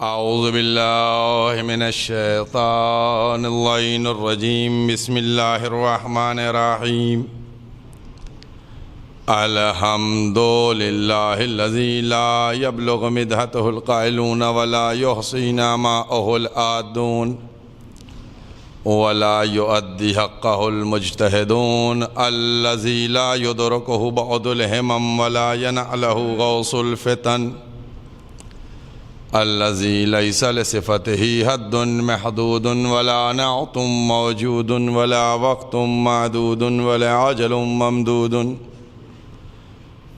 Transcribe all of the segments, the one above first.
اعوذ باللہ من الشیطان اللعین الرجیم بسم اللہ الرحمن الرحیم الحمد للہ الذی لا یبلغ مدحتہ القائلون ولا یحصی نعماءہ العادون ولا يؤدي حقه المجتهدون الذي لا يدركه بعض الهمم ولا ينعله غوص الفتن الذي ليس لصفته حد محدود ولا نعت موجود ولا وقت معدود ولا عجل ممدود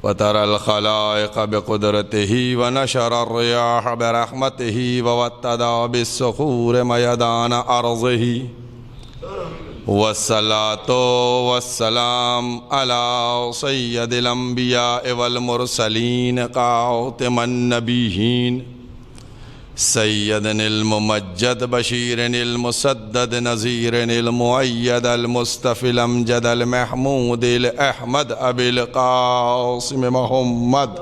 وترى الخلائق بقدرته ونشر الرياح برحمته ووتد بالصخور ميدان أرضه والصلاة والسلام على سيد الأنبياء والمرسلين قاتم النبيين سيدنا الممجد بشير المسدد نذير المؤيد المصطفى الأمجد المحمود الأحمد أبي القاسم محمد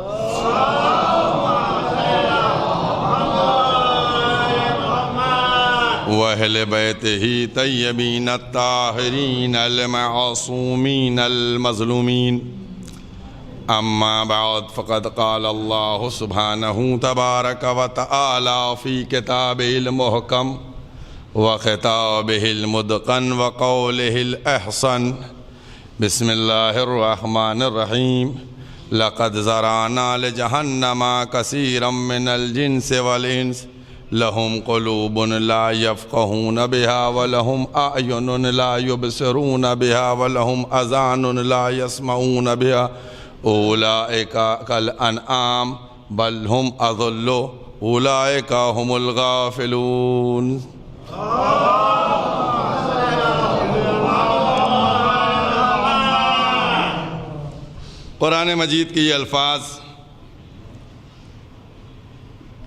وأهل بيته طيبين الطاهرين المعصومين المظلومين أما بعد فقد قال الله سبحانه تبارك وتعالى في كتابه المحكم وخطابه المتقن وقوله الأحسن بسم الله الرحمن الرحيم لقد زرعنا لجهنم كثيرا من الجنس والإنس لهم قلوب لا يفقهون بها ولهم أعين لا يبصرون بها ولهم أذان لا يسمعون بها أولئك كالأنعام بل هم أضل أولئك هم الغافلون قرآن مجید کے یہ الفاظ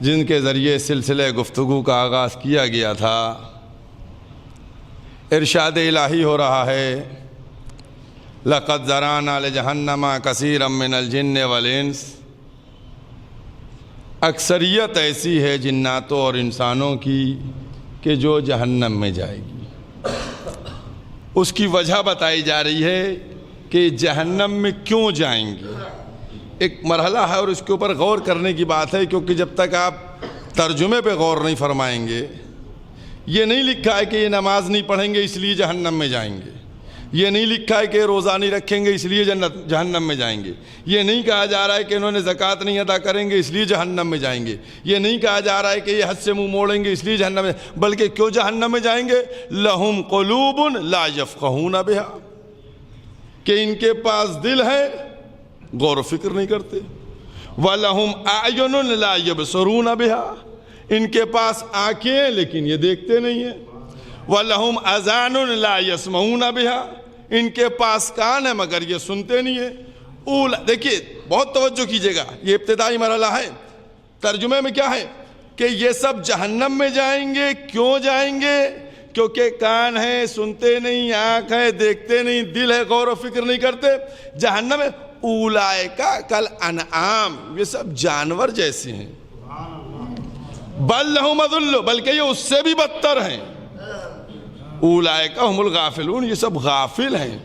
جن کے ذریعے سلسلہ گفتگو کا آغاز کیا گیا تھا، ارشاد الہی ہو رہا ہے لَقَدْ ذَرَعْنَا لِجَهَنَّمَ كَثِيرًا مِّنَ الْجِنِّ وَالْإِنسِ۔ اکثریت ایسی ہے جناتوں اور انسانوں کی کہ جو جہنم میں جائے گی۔ اس کی وجہ بتائی جا رہی ہے کہ جہنم میں کیوں جائیں گے۔ ایک مرحلہ ہے اور اس کے اوپر غور کرنے کی بات ہے، کیونکہ جب تک آپ ترجمے پہ غور نہیں فرمائیں گے، یہ نہیں لکھا ہے کہ یہ نماز نہیں پڑھیں گے اس لیے جہنم میں جائیں گے، یہ نہیں لکھا ہے کہ روزہ نہیں رکھیں گے اس لیے جہنم میں جائیں گے، یہ نہیں کہا جا رہا ہے کہ انہوں نے زکوٰۃ نہیں ادا کریں گے اس لیے جہنم میں جائیں گے، یہ نہیں کہا جا رہا ہے کہ یہ حد سے منہ موڑیں گے اس لیے جہنم میں، بلکہ کیوں جہنم میں جائیں گے؟ لَهُمْ قُلُوبٌ لَا يَفْقَهُونَ بِهَا، کہ ان کے پاس دل ہے غور و فکر نہیں کرتے، وَلَهُمْ أَعْيُنٌ لَا يَبْصِرُونَ بِهَا، ان کے پاس آنکھیں ہیں لیکن یہ دیکھتے نہیں ہیں، وَلَهُمْ أَذَانٌ لَا يَسْمَعُونَ بِهَا، ان کے پاس کان ہے مگر یہ سنتے نہیں ہیں۔ دیکھیے بہت توجہ کیجئے گا، یہ ابتدائی مرحلہ ہے۔ ترجمے میں کیا ہے کہ یہ سب جہنم میں جائیں گے، کیوں جائیں گے؟ کیونکہ کان ہے سنتے نہیں، آنکھ ہے دیکھتے نہیں، دل ہے غور و فکر نہیں کرتے۔ جہنم میں اولئک کالانعام، یہ سب جانور جیسے ہیں، بل لہم اضل، بلکہ یہ اس سے بھی بدتر ہیں، اولئک هم الغافلون، یہ سب غافل ہیں۔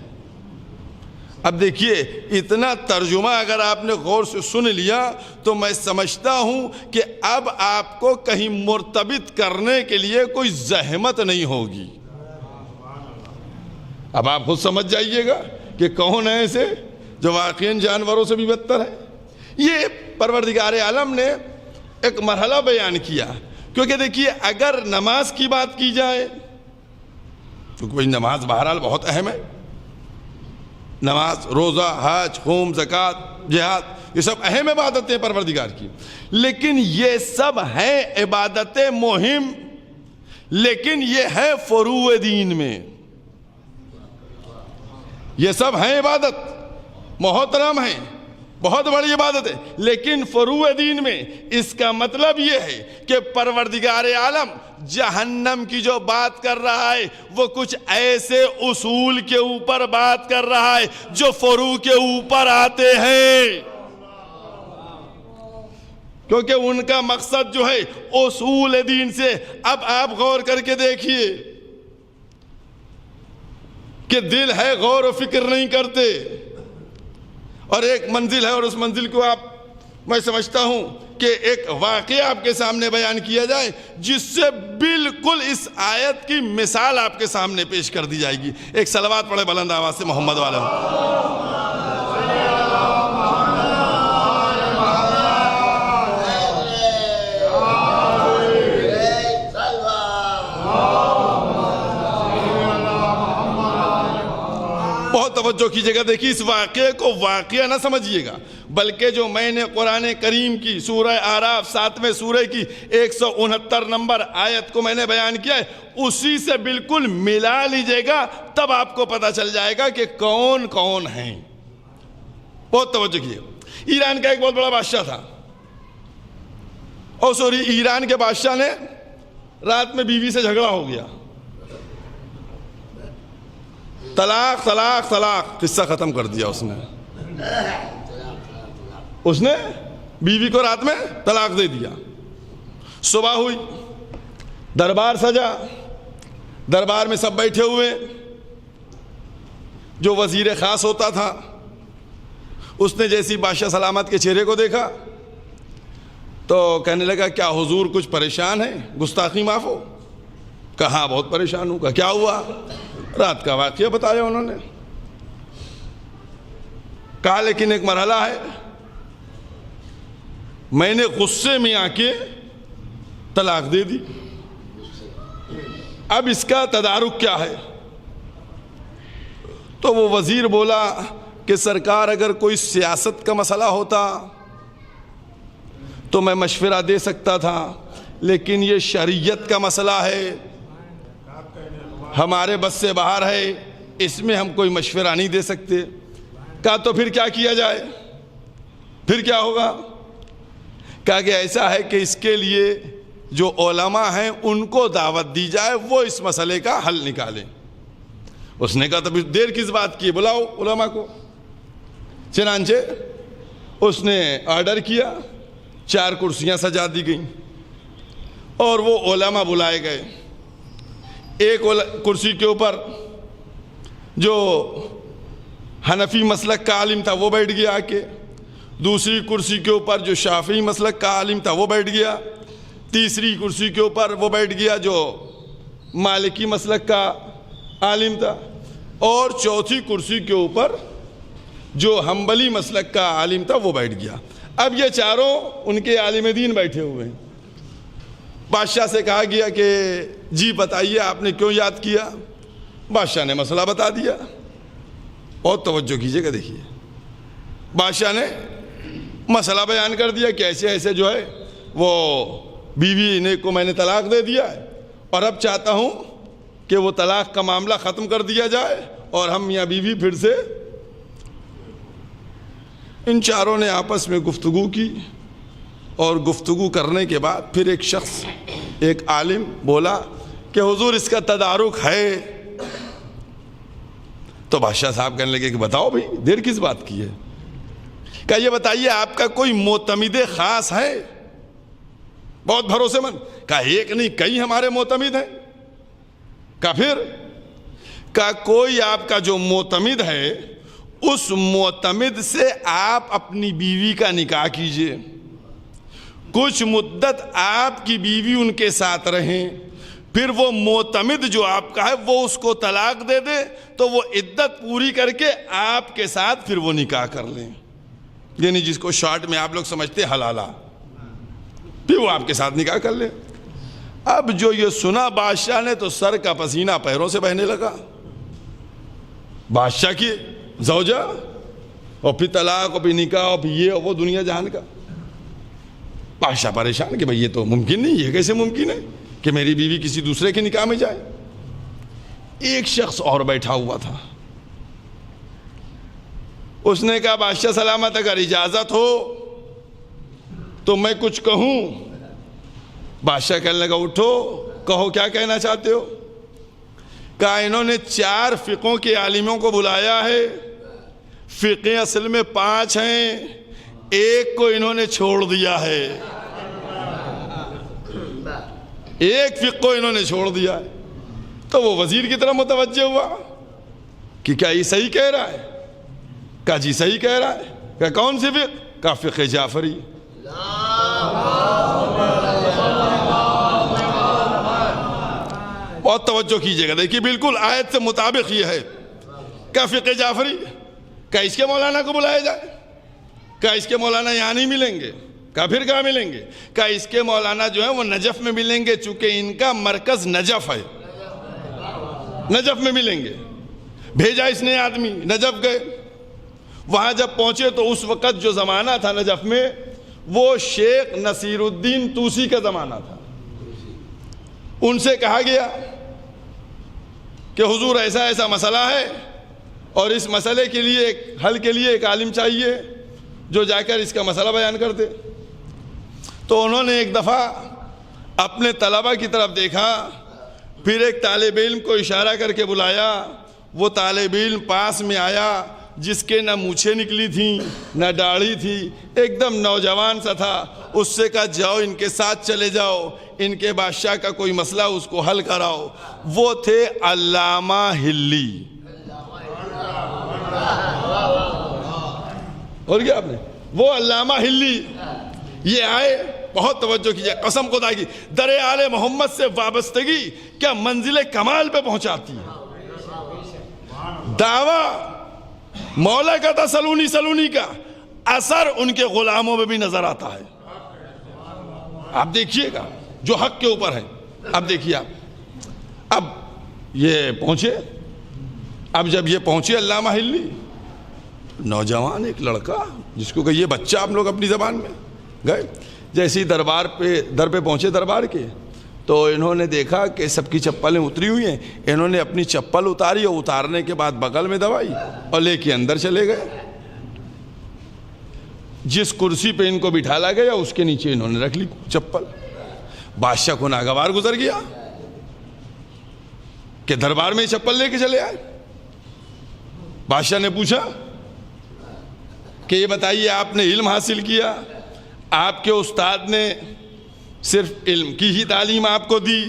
اب دیکھیے اتنا ترجمہ اگر آپ نے غور سے سن لیا تو میں سمجھتا ہوں کہ اب آپ کو کہیں مرتبط کرنے کے لیے کوئی زحمت نہیں ہوگی۔ اب آپ خود سمجھ جائیے گا کہ کون ہے ایسے جو واقعاً جانوروں سے بھی بدتر ہے۔ یہ پروردگار عالم نے ایک مرحلہ بیان کیا، کیونکہ دیکھیے اگر نماز کی بات کی جائے کیونکہ نماز بہرحال بہت اہم ہے، نماز، روزہ، حج، خون، زکوٰۃ، جہاد، یہ سب اہم عبادتیں ہیں پروردگار کی، لیکن یہ سب ہیں عبادتیں مہم، لیکن یہ ہے فروع دین میں، یہ سب ہیں عبادت محترم ہیں، بہت بڑی عبادت ہے، لیکن فروع دین میں اس کا مطلب یہ ہے کہ پروردگار عالم جہنم کی جو بات کر رہا ہے وہ کچھ ایسے اصول کے اوپر بات کر رہا ہے جو فروع کے اوپر آتے ہیں۔ کیونکہ ان کا مقصد جو ہے اصول دین سے. اب آپ غور کر کے دیکھیے کہ دل ہے غور و فکر نہیں کرتے, اور ایک منزل ہے, اور اس منزل کو میں سمجھتا ہوں کہ ایک واقعہ آپ کے سامنے بیان کیا جائے جس سے بالکل اس آیت کی مثال آپ کے سامنے پیش کر دی جائے گی. ایک صلوات پڑھے بلند آواز سے محمد والا. بہت توجہ کیجئے گا. دیکھیے اس واقعے کو واقعہ نہ سمجھیے گا, بلکہ جو میں نے قرآن کریم کی سورہ اعراف 7ویں سورہ کی 169 نمبر آیت کو میں نے بیان کیا ہے, اسی سے بالکل ملا لیجئے گا, تب آپ کو پتہ چل جائے گا کہ کون کون ہیں. بہت توجہ کیجئے. ایران کا ایک بہت بڑا بادشاہ تھا, اور ایران کے بادشاہ نے رات میں بیوی سے جھگڑا ہو گیا, طلاق طلاق طلاق, قصہ ختم کر دیا اس نے بیوی کو رات میں طلاق دے دیا. صبح ہوئی, دربار سجا, دربار میں سب بیٹھے ہوئے. جو وزیر خاص ہوتا تھا اس نے جیسی بادشاہ سلامت کے چہرے کو دیکھا تو کہنے لگا کیا حضور کچھ پریشان ہیں, گستاخی معاف ہو. کہا بہت پریشان ہوں. کہا کیا ہوا؟ رات کا واقعہ بتایا انہوں نے. کہا لیکن ایک مرحلہ ہے, میں نے غصے میں آ کے طلاق دے دی, اب اس کا تدارک کیا ہے؟ تو وہ وزیر بولا کہ سرکار اگر کوئی سیاست کا مسئلہ ہوتا تو میں مشورہ دے سکتا تھا, لیکن یہ شریعت کا مسئلہ ہے, ہمارے بس سے باہر ہے, اس میں ہم کوئی مشورہ نہیں دے سکتے. کہا تو پھر کیا کیا جائے, پھر کیا ہوگا؟ کہا کہ ایسا ہے کہ اس کے لیے جو علماء ہیں ان کو دعوت دی جائے, وہ اس مسئلے کا حل نکالیں. اس نے کہا تو پھر دیر کس بات کی, بلاؤ علماء کو. چنانچہ اس نے آرڈر کیا, 4 کرسیاں سجا دی گئیں اور وہ علماء بلائے گئے. ایک کرسی کے اوپر جو حنفی مسلک کا عالم تھا وہ بیٹھ گیا آ کے, دوسری کرسی کے اوپر جو شافعی مسلک کا عالم تھا وہ بیٹھ گیا, تیسری کرسی کے اوپر وہ بیٹھ گیا جو مالکی مسلک کا عالم تھا, اور چوتھی کرسی کے اوپر جو حنبلی مسلک کا عالم تھا وہ بیٹھ گیا. اب یہ چاروں ان کے عالم دین بیٹھے ہوئے ہیں. بادشاہ سے کہا گیا کہ جی بتائیے آپ نے کیوں یاد کیا؟ بادشاہ نے مسئلہ بتا دیا. بہت توجہ کیجئے گا. دیکھیے بادشاہ نے مسئلہ بیان کر دیا کہ ایسے ایسے جو ہے وہ بیوی نے کو میں نے طلاق دے دیا ہے, اور اب چاہتا ہوں کہ وہ طلاق کا معاملہ ختم کر دیا جائے اور ہم میاں بیوی پھر سے. ان چاروں نے آپس میں گفتگو کی, اور گفتگو کرنے کے بعد پھر ایک شخص, ایک عالم بولا کہ حضور اس کا تدارک ہے. تو بادشاہ صاحب کہنے لگے کہ بتاؤ بھئی دیر کس بات کی ہے؟ کہا یہ بتائیے آپ کا کوئی معتمد خاص ہے بہت بھروسے مند؟ کہا ایک نہیں کئی ہمارے معتمد ہیں. کہا پھر؟ کہا کوئی آپ کا جو معتمد ہے اس معتمد سے آپ اپنی بیوی کا نکاح کیجئے, کچھ مدت آپ کی بیوی ان کے ساتھ رہیں, پھر وہ معتمد جو آپ کا ہے وہ اس کو طلاق دے دے تو وہ عدت پوری کر کے آپ کے ساتھ پھر وہ نکاح کر لیں, یعنی جس کو شارٹ میں آپ لوگ سمجھتے حلالہ, پھر وہ آپ کے ساتھ نکاح کر لیں. اب جو یہ سنا بادشاہ نے تو سر کا پسینہ پیروں سے بہنے لگا. بادشاہ کی زوجہ اور پھر طلاق اور پھر نکاح اور پھر یہ اور وہ دنیا جہان کا. بادشاہ پریشان کہ بھئی یہ تو ممکن نہیں, یہ کیسے ممکن ہے کہ میری بیوی کسی دوسرے کے نکاح میں جائے. ایک شخص اور بیٹھا ہوا تھا, اس نے کہا بادشاہ سلامت اگر اجازت ہو تو میں کچھ کہوں. بادشاہ کہنے لگا اٹھو کہو کیا کہنا چاہتے ہو. کہا انہوں نے 4 فقہوں کے عالموں کو بلایا ہے, فقہ اصل میں 5 ہیں, ایک کو انہوں نے چھوڑ دیا ہے. ایک فقہ کو انہوں نے چھوڑ دیا ہے. تو وہ وزیر کی طرف متوجہ ہوا کہ کیا یہ صحیح کہہ رہا ہے؟ کہا جی صحیح کہہ رہا ہے. کہا کون سی فقہ؟ کہا فقہ جعفری. بہت توجہ کیجئے گا، دیکھیے بالکل آیت سے مطابق یہ ہے. کہا فقہ جعفری. کہا اس کے مولانا کو بلایا جائے. کہا اس کے مولانا یہاں نہیں ملیں گے. کہا پھر کہاں ملیں گے؟ کہا اس کے مولانا جو ہیں وہ نجف میں ملیں گے، چونکہ ان کا مرکز نجف ہے، نجف میں ملیں گے. بھیجا اس نے آدمی، نجف گئے. وہاں جب پہنچے تو اس وقت جو زمانہ تھا نجف میں وہ شیخ نصیر الدین طوسی کا زمانہ تھا. ان سے کہا گیا کہ حضور ایسا ایسا مسئلہ ہے اور اس مسئلے کے لیے حل کے لیے ایک عالم چاہیے جو جا کر اس کا مسئلہ بیان کر دے. تو انہوں نے ایک دفعہ اپنے طلبہ کی طرف دیکھا، پھر ایک طالب علم کو اشارہ کر کے بلایا. وہ طالب علم پاس میں آیا جس کے نہ مونچھیں نکلی تھیں نہ داڑھی تھی، ایک دم نوجوان سا تھا. اس سے کہا جاؤ ان کے ساتھ چلے جاؤ، ان کے بادشاہ کا کوئی مسئلہ اس کو حل کراؤ. وہ تھے علامہ ہلی. اور کیا آپ نے وہ علامہ ہلی یہ آئے. بہت توجہ کیجئے، قسم خدا کی در آل محمد سے وابستگی کیا منزل کمال پہ پہنچاتی ہے. دعویٰ مولا کا تھا سلونی کا، اثر ان کے غلاموں میں بھی نظر آتا ہے. آپ دیکھیے گا جو حق کے اوپر ہے. اب دیکھیے آپ، اب یہ پہنچے. اب جب یہ پہنچے علامہ ہلی، نوجوان ایک لڑکا جس کو کہ یہ بچہ آپ لوگ اپنی زبان میں گئے. جیسے در پہ پہنچے دربار کے تو انہوں نے دیکھا کہ سب کی چپلیں اتری ہوئی ہیں. انہوں نے اپنی چپل اتاری اور اتارنے کے بعد بغل میں دبائی اور لے کے اندر چلے گئے. جس کرسی پہ ان کو بٹھالا گیا اس کے نیچے انہوں نے رکھ لی چپل. بادشاہ کو ناگوار گزر گیا کہ دربار میں چپل لے کے چلے آئے. بادشاہ نے پوچھا کہ یہ بتائیے آپ نے علم حاصل کیا، آپ کے استاد نے صرف علم کی ہی تعلیم آپ کو دی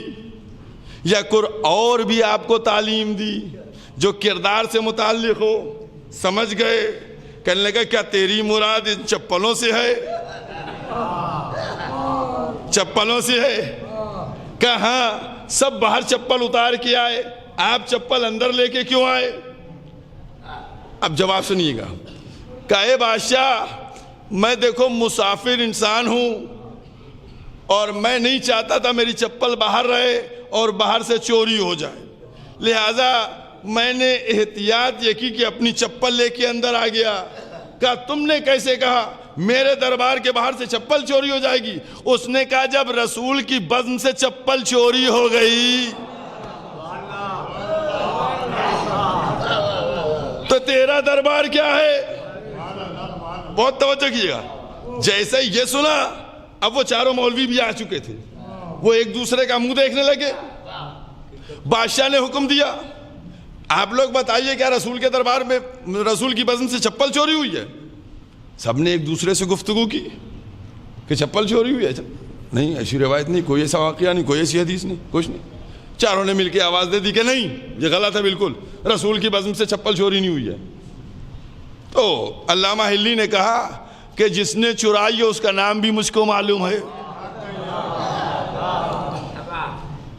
یا کوئی اور بھی آپ کو تعلیم دی جو کردار سے متعلق ہو؟ سمجھ گئے. کہنے لگا کیا تیری مراد ان چپلوں سے ہے؟ چپلوں سے ہے؟ کہاں سب باہر چپل اتار کے آئے، آپ چپل اندر لے کے کیوں آئے؟ اب جواب سنیے گا. کہے بادشاہ میں دیکھو مسافر انسان ہوں اور میں نہیں چاہتا تھا میری چپل باہر رہے اور باہر سے چوری ہو جائے، لہذا میں نے احتیاط یہ کی کہ اپنی چپل لے کے اندر آ گیا. کہا تم نے کیسے کہا میرے دربار کے باہر سے چپل چوری ہو جائے گی؟ اس نے کہا جب رسول کی بزم سے چپل چوری ہو گئی تو تیرا دربار کیا ہے؟ بہت توجہ کیجیے گا. جیسے یہ سنا اب وہ چاروں مولوی بھی آ چکے تھے، وہ ایک دوسرے کا منہ دیکھنے لگے. بادشاہ نے حکم دیا آپ لوگ بتائیے کیا رسول کے دربار میں رسول کی بزم سے چپل چوری ہوئی ہے؟ سب نے ایک دوسرے سے گفتگو کی کہ چپل چوری ہوئی ہے. نہیں ایسی روایت نہیں، کوئی ایسا واقعہ نہیں، کوئی ایسی حدیث نہیں، کچھ نہیں. چاروں نے مل کے آواز دے دی کہ نہیں یہ غلط ہے، بالکل رسول کی بزم سے چپل چوری نہیں ہوئی ہے. تو علامہ ہلی نے کہا کہ جس نے چرائی ہے اس کا نام بھی مجھ کو معلوم ہے.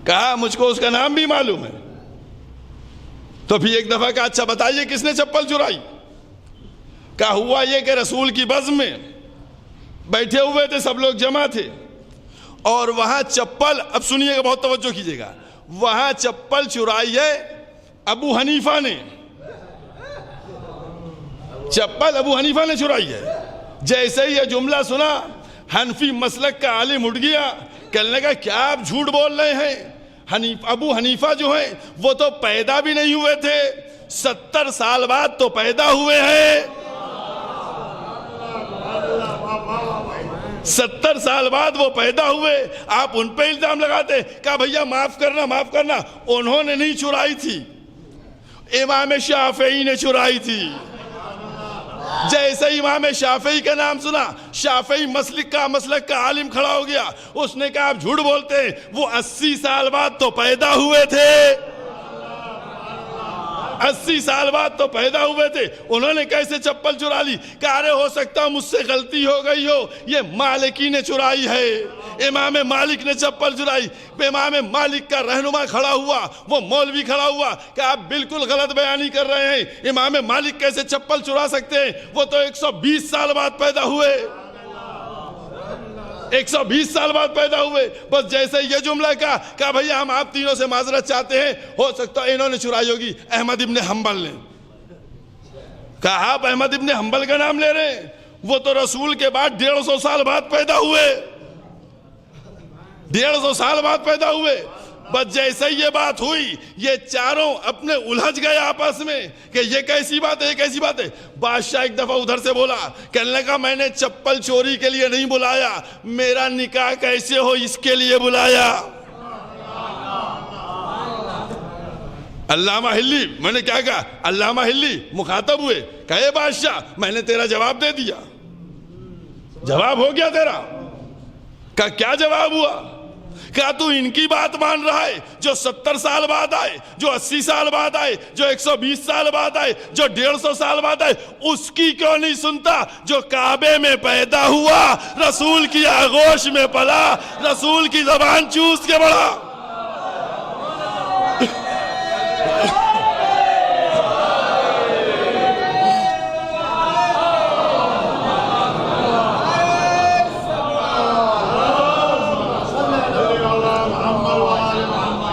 کہا مجھ کو اس کا نام بھی معلوم ہے. تو پھر ایک دفعہ کہا اچھا بتائیے کس نے چپل چرائی؟ کہا ہوا یہ کہ رسول کی بزم میں بیٹھے ہوئے تھے، سب لوگ جمع تھے اور وہاں چپل، اب سنیے گا بہت توجہ کیجیے گا، وہاں چپل چرائی ہے ابو حنیفہ نے. چپل ابو حنیفہ نے چرائی ہے. جیسے ہی یہ جملہ سنا حنفی مسلک کا عالم اٹھ گیا، کہنے لگا کیا آپ جھوٹ بول رہے ہیں؟ ابو حنیفہ جو ہیں وہ تو پیدا بھی نہیں ہوئے تھے، 70 سال بعد تو پیدا ہوئے ہیں. 70 سال بعد وہ پیدا ہوئے، آپ ان پہ الزام لگاتے. کہا بھیا معاف کرنا، انہوں نے نہیں چرائی تھی، امام شافعی نے چرائی تھی. جیسے امام شافعی کا نام سنا، شافعی مسلک کا عالم کھڑا ہو گیا، اس نے کہا آپ جھوٹ بولتے ہیں، وہ 80 سال بعد تو پیدا ہوئے تھے، 80 سال بعد تو پیدا ہوئے تھے، انہوں نے کیسے چپل چرا لی؟ کہا ارے ہو سکتا مجھ سے غلطی ہو گئی ہو، یہ مالکی نے چرائی ہے، امام مالک نے چپل چرائی۔ امام مالک کا رہنما کھڑا ہوا، وہ مولوی کھڑا ہوا کہ آپ بالکل غلط بیانی کر رہے ہیں، امام مالک کیسے چپل چرا سکتے ہیں؟ وہ تو 120 سال بعد پیدا ہوئے، 120 سال بعد پیدا ہوئے۔ بس جیسے یہ جملہ کہا بھیا ہم آپ تینوں سے معذرت چاہتے ہیں، ہو سکتا ہے انہوں نے چرائی ہوگی، احمد ابن حنبل نے کہا آپ احمد ابن حنبل کا نام لے رہے ہیں، وہ تو رسول کے بعد 150 سال بعد پیدا ہوئے، 150 سال بعد پیدا ہوئے۔ بس جیسے یہ بات ہوئی، یہ چاروں اپنے الجھ گئے آپس میں کہ یہ کیسی بات ہے، یہ کیسی بات ہے۔ بادشاہ ایک دفعہ ادھر سے بولا، کہنے لگا میں نے چپل چوری کے لیے نہیں بلایا، میرا نکاح کیسے ہو اس کے لیے بلایا۔ علامہ ہلی، میں نے کیا کہا؟ علامہ ہلی مخاطب ہوئے، کہے بادشاہ میں نے تیرا جواب دے دیا، جواب ہو گیا تیرا۔ کہا کیا جواب ہوا؟ کہا تو ان کی بات مان رہا ہے جو 70 سال بعد آئے، جو 80 سال بعد آئے، جو 120 سال بعد آئے، جو 150 سال بعد آئے، اس کی کیوں نہیں سنتا جو کعبے میں پیدا ہوا، رسول کی آغوش میں پلا، رسول کی زبان چوس کے بڑھا۔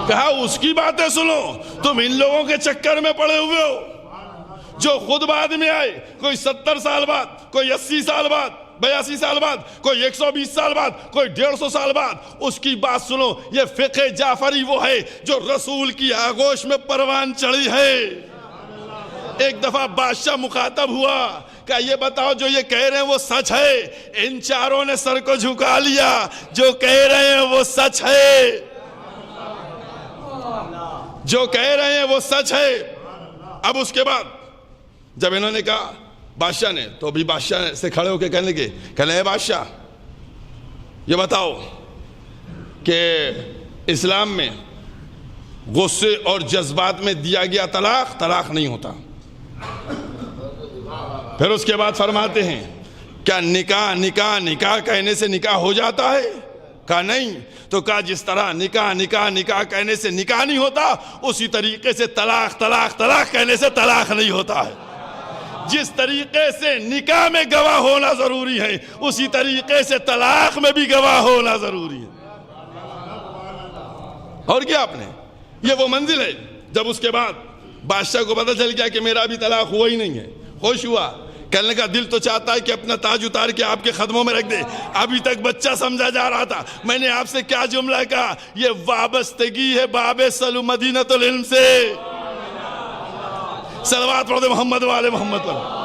کہا اس کی باتیں سنو، تم ان لوگوں کے چکر میں پڑے ہوئے ہو جو خود بعد میں آئے، کوئی 70 سال بعد، کوئی 80 سال بعد، 82 سال بعد، کوئی 120 سال بعد، کوئی 150 سال بعد۔ اس کی بات سنو، یہ فقہ جعفری وہ ہے جو رسول کی آغوش میں پروان چڑھی ہے۔ ایک دفعہ بادشاہ مخاطب ہوا کہ یہ بتاؤ جو یہ کہہ رہے ہیں وہ سچ ہے؟ ان چاروں نے سر کو جھکا لیا، جو کہہ رہے ہیں وہ سچ ہے، جو کہہ رہے ہیں وہ سچ ہے۔ اب اس کے بعد جب انہوں نے کہا بادشاہ نے، تو ابھی بادشاہ سے کھڑے ہو کے کہنے لگے، اے بادشاہ یہ بتاؤ کہ اسلام میں غصے اور جذبات میں دیا گیا طلاق نہیں ہوتا۔ پھر اس کے بعد فرماتے ہیں کیا نکاح کہنے سے نکاح ہو جاتا ہے؟ کہا نہیں۔ تو کہا جس طرح نکاح کہنے سے نکاح نہیں ہوتا، اسی طریقے سے طلاق کہنے سے طلاق نہیں ہوتا ہے۔ جس طریقے سے نکاح میں گواہ ہونا ضروری ہے، اسی طریقے سے طلاق میں بھی گواہ ہونا ضروری ہے۔ اور کیا آپ نے، یہ وہ منزل ہے۔ جب اس کے بعد بادشاہ کو پتہ چل گیا کہ میرا ابھی طلاق ہوا ہی نہیں ہے، خوش ہوا، کہنے کا دل تو چاہتا ہے کہ اپنا تاج اتار کے آپ کے قدموں میں رکھ دے، ابھی تک بچہ سمجھا جا رہا تھا۔ میں نے آپ سے کیا جملہ کہا؟ یہ وابستگی ہے باب سلو مدینۃ العلم سے۔ صلوات پڑھ دے محمد والے محمد پر۔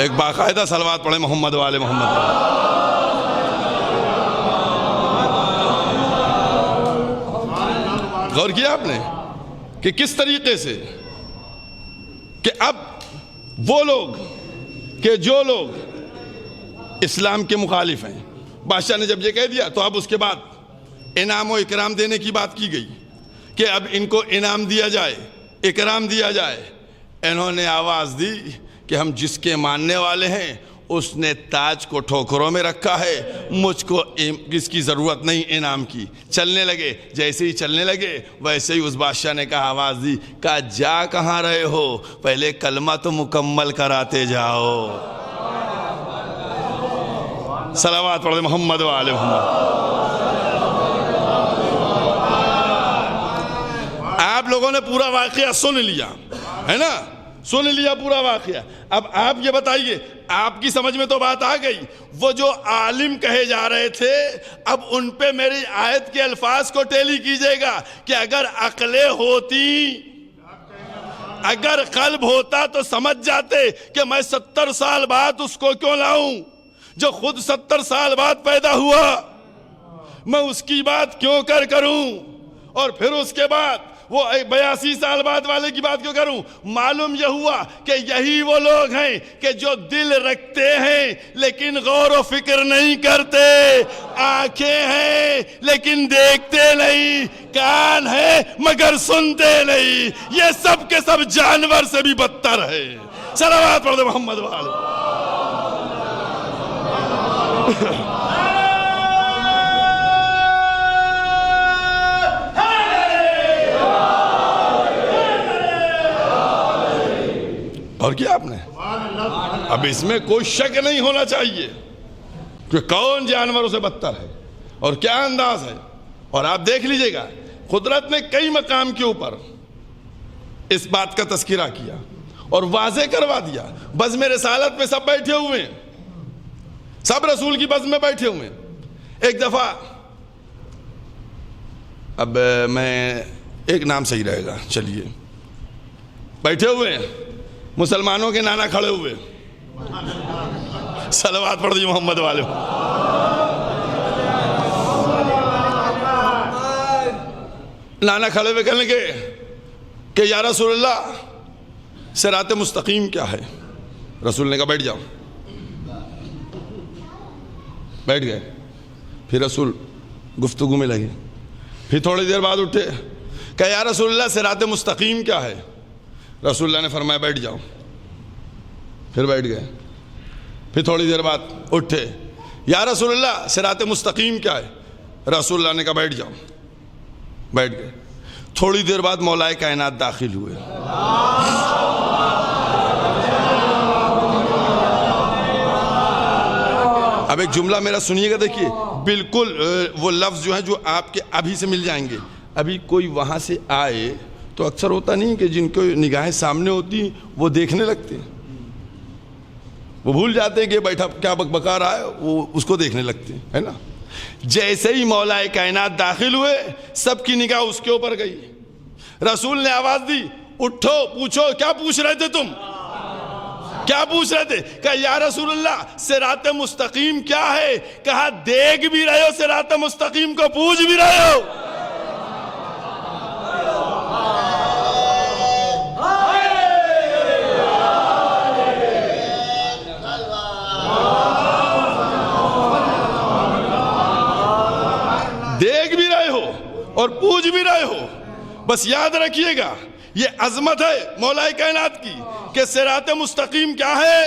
ایک باقاعدہ صلوات پڑھے محمد والے محمد پر۔ غور کیا آپ نے کہ کس طریقے سے کہ اب وہ لوگ کہ جو لوگ اسلام کے مخالف ہیں، بادشاہ نے جب یہ کہہ دیا تو اب اس کے بعد انعام و اکرام دینے کی بات کی گئی کہ اب ان کو انعام دیا جائے، اکرام دیا جائے۔ انہوں نے آواز دی کہ ہم جس کے ماننے والے ہیں اس نے تاج کو ٹھوکروں میں رکھا ہے، مجھ کو اس کی ضرورت نہیں انعام کی۔ چلنے لگے، جیسے ہی چلنے لگے ویسے ہی اس بادشاہ نے کہا، آواز دی، کہا جا کہاں رہے ہو، پہلے کلمہ تو مکمل کراتے جاؤ۔ صلوات پڑھ محمد والے محمد۔ آپ لوگوں نے پورا واقعہ سن لیا ہے نا، سن لیا پورا واقعہ۔ اب آپ یہ بتائیے، آپ کی سمجھ میں تو بات آ گئی، وہ جو عالم کہے جا رہے تھے، اب ان پہ میری آیت کے الفاظ کو ٹیلی کیجئے گا کہ اگر عقلیں ہوتی اگر قلب ہوتا تو سمجھ جاتے کہ میں 70 سال بعد اس کو کیوں لاؤں جو خود 70 سال بعد پیدا ہوا، میں اس کی بات کیوں کروں، اور پھر اس کے بعد وہ 82 سال بعد والے کی بات کیوں کروں؟ معلوم یہ ہوا کہ یہی وہ لوگ ہیں کہ جو دل رکھتے ہیں لیکن غور و فکر نہیں کرتے، آنکھیں ہیں لیکن دیکھتے نہیں، کان ہیں مگر سنتے نہیں، یہ سب کے سب جانور سے بھی بدتر ہے۔ صلوات پڑھ دے محمد والے۔ اور کیا آپ نے اب اس میں کوئی شک نہیں ہونا چاہیے کہ کون جانوروں سے بدتر ہے اور کیا انداز ہے۔ اور آپ دیکھ لیجئے گا قدرت نے کئی مقام کے اوپر اس بات کا تذکرہ کیا اور واضح کروا دیا۔ بزم رسالت میں سب بیٹھے ہوئے ہیں، سب رسول کی بزم میں بیٹھے ہوئے ہیں۔ ایک دفعہ، اب میں ایک نام صحیح رہے گا، چلیے، بیٹھے ہوئے ہیں مسلمانوں کے نانا کھڑے ہوئے، صلوات پڑھ دیجیے محمد والے۔ نانا کھڑے ہوئے کہنے لگے کہ یا رسول اللہ صراط مستقیم کیا ہے؟ رسول نے کہا بیٹھ جاؤ، بیٹھ گئے۔ پھر رسول گفتگو میں لگے، پھر تھوڑی دیر بعد اٹھے کہ یا رسول اللہ صراط مستقیم کیا ہے؟ رسول اللہ نے فرمایا بیٹھ جاؤ، پھر بیٹھ گئے۔ پھر تھوڑی دیر بعد اٹھے، یا رسول اللہ صراط مستقیم کیا ہے؟ رسول اللہ نے کہا بیٹھ جاؤ، بیٹھ گئے۔ تھوڑی دیر بعد مولا کائنات داخل ہوئے۔ اب ایک جملہ میرا سنیے گا، دیکھیے بالکل وہ لفظ جو ہیں جو آپ کے ابھی سے مل جائیں گے۔ ابھی کوئی وہاں سے آئے تو اکثر ہوتا نہیں کہ جن کو نگاہیں سامنے ہوتی وہ دیکھنے لگتے ہیں، وہ بھول جاتے ہیں کہ بیٹھا کیا بکبکا رہا ہے، وہ اس کو دیکھنے لگتے ہیں، ہے نا۔ جیسے ہی مولا کائنات داخل ہوئے سب کی نگاہ اس کے اوپر گئی۔ رسول نے آواز دی اٹھو پوچھو، کیا پوچھ رہے تھے تم؟ کیا پوچھ رہے تھے؟ کہا یا رسول اللہ صراط مستقیم کیا ہے؟ کہا دیکھ بھی رہے ہو صراط مستقیم کو، پوچھ بھی رہے ہو؟ دیکھ بھی رہے ہو اور پوچھ بھی رہے ہو۔ بس یاد رکھیے گا یہ عظمت ہے مولا کائنات کی کہ صراط مستقیم کیا ہے۔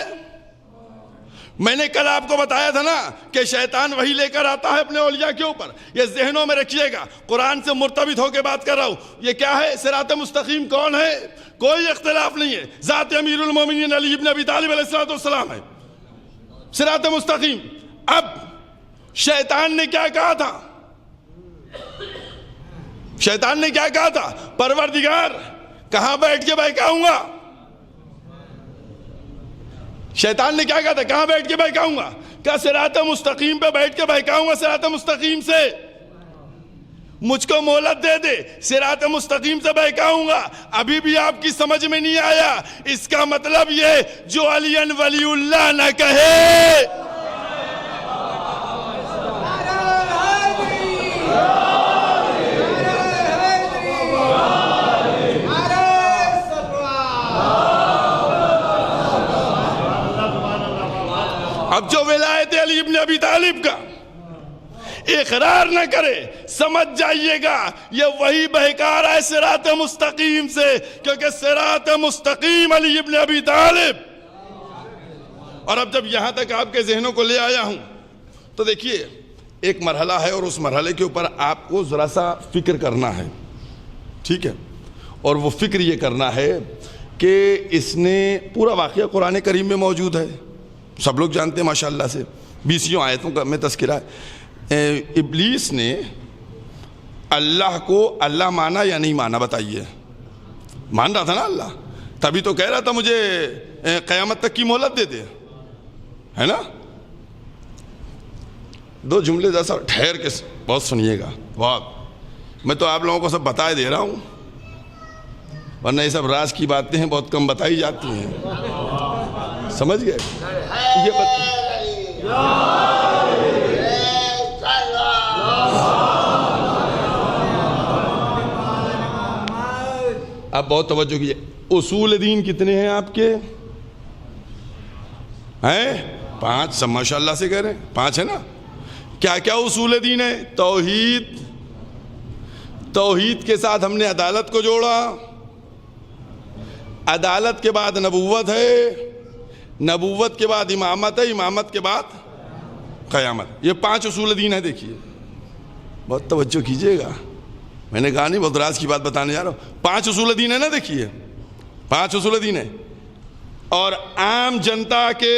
میں نے کل آپ کو بتایا تھا نا کہ شیطان وہی لے کر آتا ہے اپنے اولیاء کے اوپر، یہ ذہنوں میں رکھیے گا، قرآن سے مرتبط ہو کے بات کر رہا ہوں۔ یہ کیا ہے؟ صراط مستقیم کون ہے؟ کوئی اختلاف نہیں ہے، ذات امیر المومنین علی ابن ابی طالب علیہ السلام ہے صراط مستقیم۔ اب شیطان نے کیا کہا تھا؟ شیطان نے کیا کہا تھا؟ پروردگار کہاں بیٹھ کے بہکاؤں گا؟ شیطان نے کیا کہا تھا؟ کہاں بیٹھ کے بہکاؤں گا؟ کہا صراط مستقیم پہ بیٹھ کے بہکاؤں گا، صراط مستقیم سے مجھ کو مہلت دے دے، صراط مستقیم سے بہکاؤں گا۔ ابھی بھی آپ کی سمجھ میں نہیں آیا؟ اس کا مطلب یہ جو علی ولی اللہ نہ کہے، اب جو ولایت علی ابن ابی طالب کا اقرار نہ کرے، سمجھ جائیے گا یہ وہی بہکا رہا ہے صراط مستقیم سے، کیونکہ صراط مستقیم علی ابن ابی طالب۔ اور اب جب یہاں تک آپ کے ذہنوں کو لے آیا ہوں تو دیکھیے ایک مرحلہ ہے اور اس مرحلے کے اوپر آپ کو ذرا سا فکر کرنا ہے، ٹھیک ہے؟ اور وہ فکر یہ کرنا ہے کہ اس نے پورا واقعہ قرآن کریم میں موجود ہے، سب لوگ جانتے ہیں ماشاءاللہ سے، 20 آیتوں کا میں تذکرہ ہے۔ ابلیس نے اللہ کو اللہ مانا یا نہیں مانا؟ بتائیے۔ مان رہا تھا نا اللہ، تبھی تو کہہ رہا تھا مجھے قیامت تک کی مہلت دے دے، ہے نا؟ دو جملے جیسا ٹھہر کے بہت سنیے گا، بہت، میں تو آپ لوگوں کو سب بتائے دے رہا ہوں۔ ورنہ یہ سب راز کی باتیں ہیں، بہت کم بتائی جاتی ہیں، سمجھ گئے؟ اب بہت توجہ کیجئے، اصول دین کتنے ہیں آپ کے؟ ہیں 5، سب ماشاءاللہ سے کہہ رہے ہیں 5 ہے نا؟ کیا کیا اصول دین ہے؟ توحید، توحید کے ساتھ ہم نے عدالت کو جوڑا، عدالت کے بعد نبوت ہے، نبوت کے بعد امامت ہے، امامت کے بعد قیامت۔ یہ 5 اصول دین ہے۔ دیکھیے بہت توجہ کیجئے گا، میں نے کہا نہیں بہت راز کی بات بتانے جا رہا ہوں۔ 5 اصول دین ہے نا، دیکھیے 5 اصول دین ہے۔ اور عام جنتا کے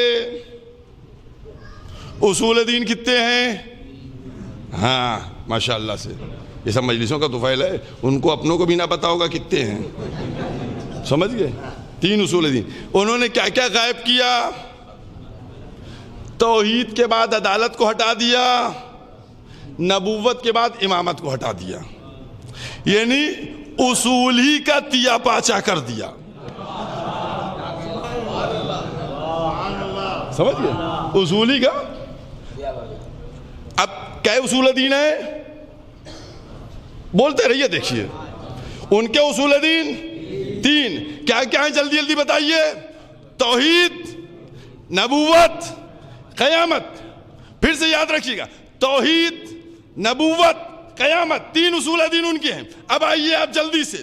اصول دین کتنے ہیں؟ ہاں ماشاءاللہ سے، یہ سب مجلسوں کا طفیل ہے، ان کو اپنوں کو بھی نہ پتا ہوگا کتنے ہیں، سمجھ گئے؟ 3 اصول دین۔ انہوں نے کیا کیا غائب کیا؟ توحید کے بعد عدالت کو ہٹا دیا، نبوت کے بعد امامت کو ہٹا دیا، یعنی اصول ہی کا تیا پاچا کر دیا، سمجھ گئے؟ اصول ہی کا۔ اب کیا اصول دین ہے؟ بولتے رہیے، دیکھیے ان کے اصول دین 3 کیا کیا ہیں، جلدی جلدی بتائیے۔ توحید، نبوت، قیامت۔ پھر سے یاد رکھیے گا، توحید، نبوت، قیامت، 3 اصول دین ان کے ہیں۔ اب آئیے آپ جلدی سے،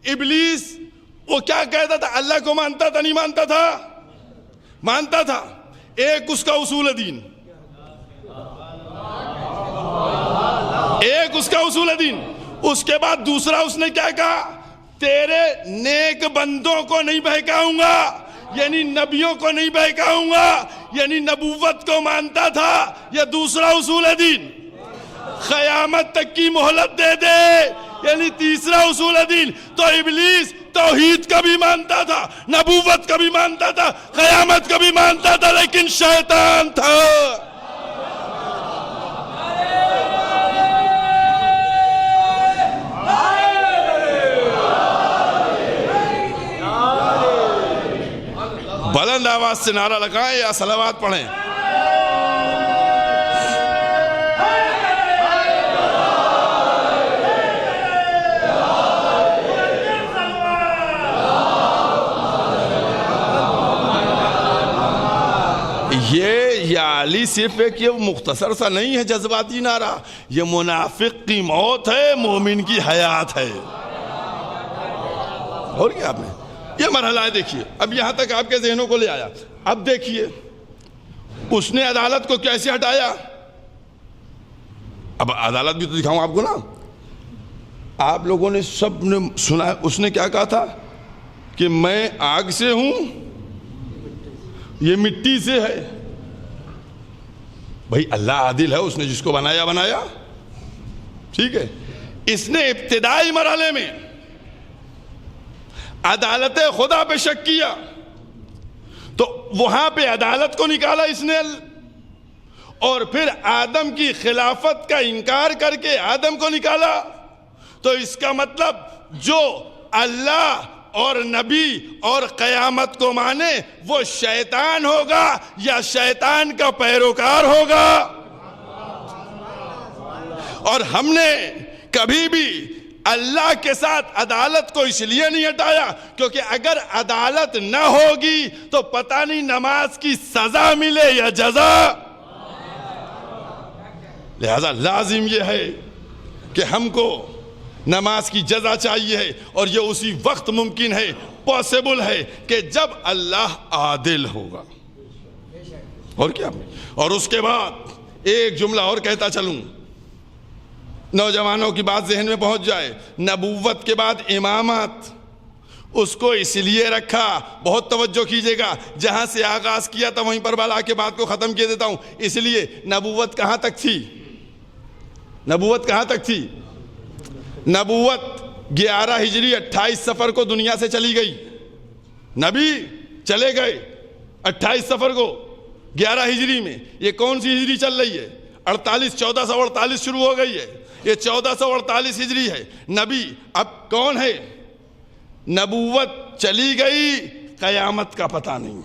ابلیس وہ کیا کہتا تھا؟ اللہ کو مانتا تھا نہیں مانتا تھا؟ مانتا تھا۔ ایک اس کا اصول دین، ایک اس کا اصول دین۔ اس کے بعد دوسرا اس نے کیا کہا؟ تیرے نیک بندوں کو نہیں بہکاؤں گا، یعنی نبیوں کو نہیں بہکاؤں گا، یعنی نبوت کو مانتا تھا۔ یہ دوسرا اصول دین۔ قیامت تک کی مہلت دے دے، یعنی تیسرا اصول دین۔ تو ابلیس توحید کا بھی مانتا تھا، نبوت کا بھی مانتا تھا، قیامت کا بھی مانتا تھا، لیکن شیطان تھا۔ بلند آواز سے نعرہ لگائیں یا صلوات پڑھیں۔ یہ علی صرف ایک یہ مختصر سا نہیں ہے جذباتی نعرہ، یہ منافق کی موت ہے، مومن کی حیات ہے۔ اور کیا آپ نے یہ مرحلہ ہے؟ دیکھیے اب یہاں تک آپ کے ذہنوں کو لے آیا۔ اب دیکھیے اس نے عدالت کو کیسے ہٹایا۔ اب عدالت بھی تو دکھاؤں آپ کو نا، آپ لوگوں نے سب نے سنا ہے اس نے کیا کہا تھا کہ میں آگ سے ہوں، یہ مٹی سے ہے۔ بھائی اللہ عادل ہے، اس نے جس کو بنایا بنایا، ٹھیک ہے۔ اس نے ابتدائی مرحلے میں عدالت خدا پہ شک کیا تو وہاں پہ عدالت کو نکالا اس نے، اور پھر آدم کی خلافت کا انکار کر کے آدم کو نکالا۔ تو اس کا مطلب جو اللہ اور نبی اور قیامت کو مانے وہ شیطان ہوگا یا شیطان کا پیروکار ہوگا۔ اور ہم نے کبھی بھی اللہ کے ساتھ عدالت کو اس لیے نہیں ہٹایا کیونکہ اگر عدالت نہ ہوگی تو پتہ نہیں نماز کی سزا ملے یا جزا۔ لہذا لازم یہ ہے کہ ہم کو نماز کی جزا چاہیے ہے، اور یہ اسی وقت ممکن ہے، پاسبل ہے کہ جب اللہ عادل ہوگا۔ اور کیا؟ اور اس کے بعد ایک جملہ اور کہتا چلوں، نوجوانوں کی بات ذہن میں پہنچ جائے۔ نبوت کے بعد امامت، اس کو اس لیے رکھا، بہت توجہ کیجئے گا، جہاں سے آغاز کیا تھا وہیں پر بلا کے بات کو ختم کیے دیتا ہوں۔ اس لیے نبوت کہاں تک تھی؟ نبوت کہاں تک تھی؟ نبوت 11 ہجری 28 سفر کو دنیا سے چلی گئی، نبی چلے گئے 28 سفر کو 11 ہجری میں۔ یہ کون سی ہجری چل رہی ہے؟ 1448 شروع ہو گئی ہے، یہ 1448 ہجری ہے۔ نبی اب کون ہے؟ نبوت چلی گئی، قیامت کا پتہ نہیں۔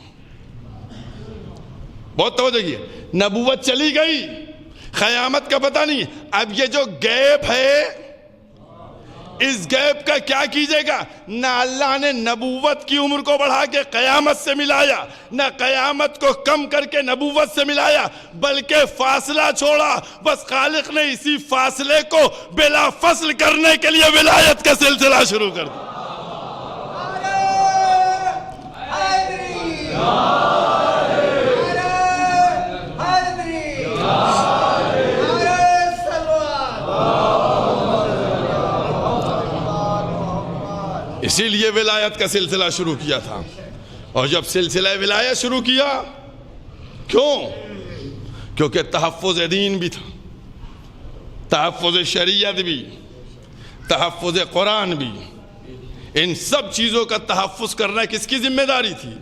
بہت توجہ کیجیے، نبوت چلی گئی، قیامت کا پتہ نہیں۔ اب یہ جو گیپ ہے، اس گیپ کا کیا کیجئے گا؟ نہ اللہ نے نبوت کی عمر کو بڑھا کے قیامت سے ملایا، نہ قیامت کو کم کر کے نبوت سے ملایا، بلکہ فاصلہ چھوڑا۔ بس خالق نے اسی فاصلے کو بلا فصل کرنے کے لیے ولایت کا سلسلہ شروع کر دیا۔ اسی لیے ولایت کا سلسلہ شروع کیا تھا۔ اور جب سلسلہ ولایت شروع کیا، کیوں؟ کیونکہ تحفظ دین بھی تھا، تحفظ شریعت بھی، تحفظ قرآن بھی۔ ان سب چیزوں کا تحفظ کرنا کس کی ذمہ داری تھی؟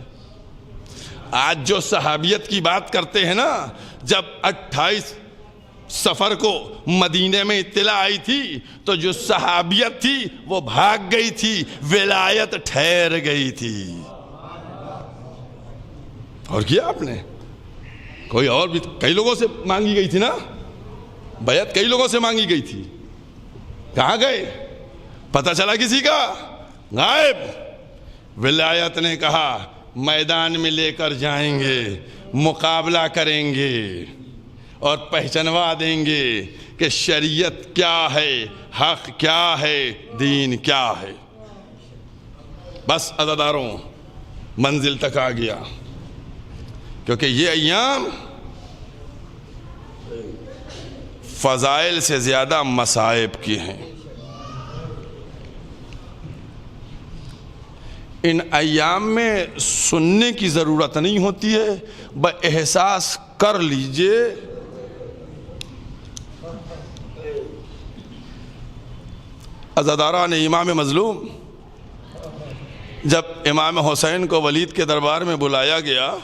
آج جو صحابیت کی بات کرتے ہیں نا، جب 28 سفر کو مدینے میں اطلاع آئی تھی تو جو صحابیت تھی وہ بھاگ گئی تھی، ولایت ٹھہر گئی تھی۔ اور کیا آپ نے؟ کوئی اور بھی کئی لوگوں سے مانگی گئی تھی نا، بیعت کئی لوگوں سے مانگی گئی تھی، کہاں گئے؟ پتہ چلا کسی کا؟ غائب۔ ولایت نے کہا میدان میں لے کر جائیں گے، مقابلہ کریں گے اور پہچنوا دیں گے کہ شریعت کیا ہے، حق کیا ہے، دین کیا ہے۔ بس عزاداروں، منزل تک آ گیا، کیونکہ یہ ایام فضائل سے زیادہ مصائب کی ہیں۔ ان ایام میں سننے کی ضرورت نہیں ہوتی ہے، باحساس کر لیجئے۔ عزاداران امام مظلوم، جب امام حسین کو ولید کے دربار میں بلایا گیا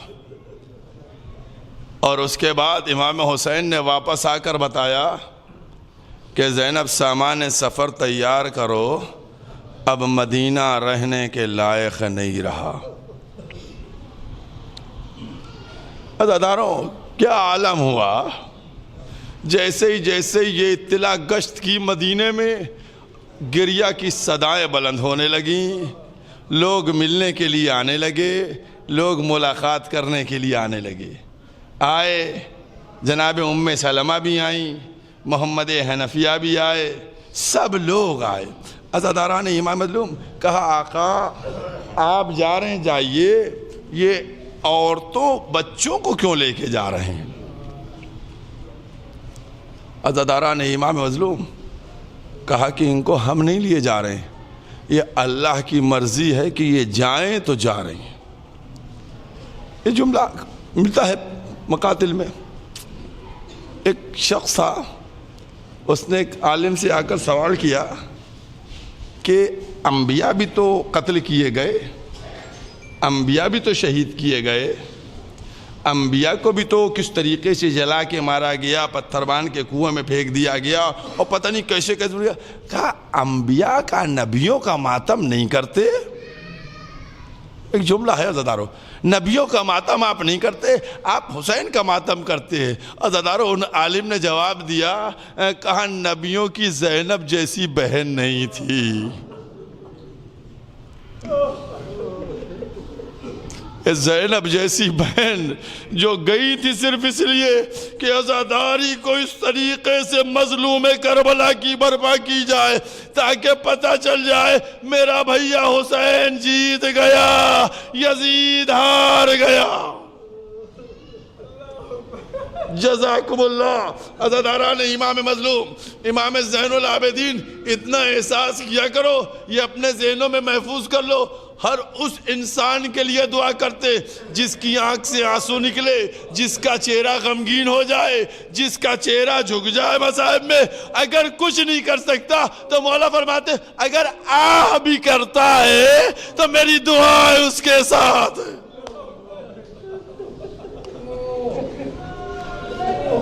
اور اس کے بعد امام حسین نے واپس آ کر بتایا کہ زینب سامان سفر تیار کرو، اب مدینہ رہنے کے لائق نہیں رہا۔ عزاداروں، کیا عالم ہوا! جیسے ہی یہ اطلاع گشت کی، مدینے میں گریہ کی صدائیں بلند ہونے لگیں، لوگ ملنے کے لیے آنے لگے، لوگ ملاقات کرنے کے لیے آنے لگے۔ آئے جناب ام سلمہ بھی آئیں، محمد حنفیہ بھی آئے، سب لوگ آئے۔ عزاداران امام مظلوم، کہا آقا آپ جا رہے ہیں، جائیے، یہ عورتوں بچوں کو کیوں لے کے جا رہے ہیں؟ عزاداران امام مظلوم، کہا کہ ان کو ہم نہیں لیے جا رہے ہیں، یہ اللہ کی مرضی ہے کہ یہ جائیں تو جا رہے ہیں۔ یہ جملہ ملتا ہے مقاتل میں۔ ایک شخص تھا، اس نے ایک عالم سے آ کر سوال کیا کہ انبیاء بھی تو قتل کیے گئے، انبیاء بھی تو شہید کیے گئے، انبیاء کو بھی تو کس طریقے سے جلا کے مارا گیا، پتھر باندھ کے کنویں میں پھینک دیا گیا، اور پتہ نہیں کیسے کیسے۔ کہا انبیاء کا، نبیوں کا ماتم نہیں کرتے؟ ایک جملہ ہے عزادارو، نبیوں کا ماتم آپ نہیں کرتے، آپ حسین کا ماتم کرتے ہیں۔ عزادارو، ان عالم نے جواب دیا، کہا نبیوں کی زینب جیسی بہن نہیں تھی۔ زینب جیسی بہن جو گئی تھی صرف اس لیے کہ عزاداری کو اس طریقے سے مظلوم کربلا کی برپا کی جائے تاکہ پتہ چل جائے میرا بھیا حسین جیت گیا، یزید ہار گیا۔ جزاکم اللہ۔ عزاداران امام مظلوم، امام زین العابدین، اتنا احساس کیا کرو، یہ اپنے ذہنوں میں محفوظ کر لو، ہر اس انسان کے لیے دعا کرتے جس کی آنکھ سے آنسو نکلے، جس کا چہرہ غمگین ہو جائے، جس کا چہرہ جھک جائے مصائب میں، اگر کچھ نہیں کر سکتا تو مولا فرماتے اگر آہ بھی کرتا ہے تو میری دعائیں اس کے ساتھ۔